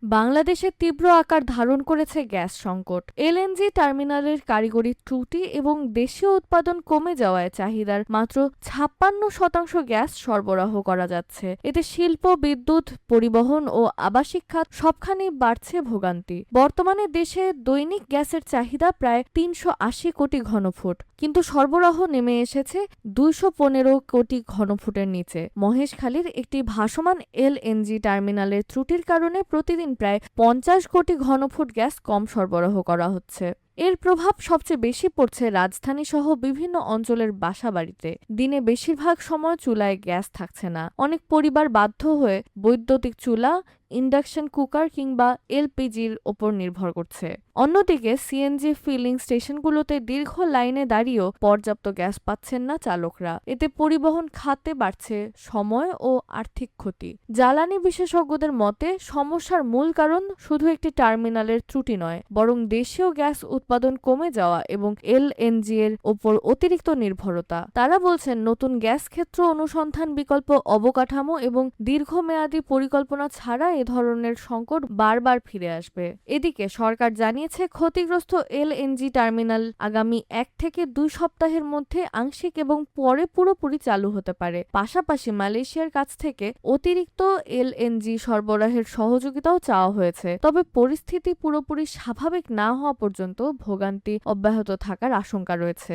বাংলাদেশে তীব্র আকার ধারণ করেছে গ্যাস সংকট। এলএনজি টার্মিনালের কারিগরি ত্রুটি এবং দেশীয় উৎপাদন কমে যাওয়ায় চাহিদার মাত্র ৫৬% গ্যাস সরবরাহ করা যাচ্ছে। এতে শিল্প, বিদ্যুৎ, পরিবহন ও আবাসিক খাত সবখানেই বাড়ছে ভোগান্তি। বর্তমানে দেশে দৈনিক গ্যাসের চাহিদা প্রায় ৩৮০ কোটি ঘনফুট, কিন্তু সরবরাহ নেমে এসেছে ২১৫ কোটি ঘনফুটের নিচে। মহেশখালীর একটি ভাসমান এলএনজি টার্মিনালের ত্রুটির কারণে প্রতিদিন প্রায় ৫০ কোটি ঘনফুট গ্যাস কম সরবরাহ করা হচ্ছে। এর প্রভাব সবচেয়ে বেশি পড়ছে রাজধানী সহ বিভিন্ন অঞ্চলের বাসাবাড়িতে। দিনে বেশিরভাগ সময় চুলায় গ্যাস থাকছে না। অনেক পরিবার বাধ্য হয়ে বৈদ্যুতিক চুলা, ইন্ডাকশন কুকার কিংবা এলপিজির ওপর নির্ভর করছে। অন্যদিকে সিএনজি ফিলিং স্টেশনগুলোতে দীর্ঘ লাইনে দাঁড়িয়েও পর্যাপ্ত গ্যাস পাচ্ছেন না চালকরা। এতে পরিবহন খাতে বাড়ছে সময় ও আর্থিক ক্ষতি। জ্বালানি বিশেষজ্ঞদের মতে সমস্যার মূল কারণ শুধু একটি টার্মিনালের ত্রুটি নয়, বরং দেশীয় গ্যাস উৎপাদন কমে যাওয়া এবং এলএনজি এর ওপর অতিরিক্ত নির্ভরতা। তারা বলছেন নতুন গ্যাস ক্ষেত্র অনুসন্ধান, বিকল্প অবকাঠামো এবং দীর্ঘমেয়াদী পরিকল্পনা ছাড়া এ ধরনের সংকট বারবার ফিরে আসবে। এদিকে সরকার জানিয়েছে ক্ষতিগ্রস্ত এলএনজি টার্মিনাল আগামী ১ থেকে ২ সপ্তাহের মধ্যে আংশিক এবং পরে পুরোপুরি চালু হতে পারে। পাশাপাশি মালয়েশিয়ার কাছ থেকে অতিরিক্ত এলএনজি সরবরাহের সহযোগিতাও চাওয়া হয়েছে। তবে পরিস্থিতি পুরোপুরি স্বাভাবিক না হওয়া পর্যন্ত ভোগান্তি অব্যাহত থাকার আশঙ্কা রয়েছে।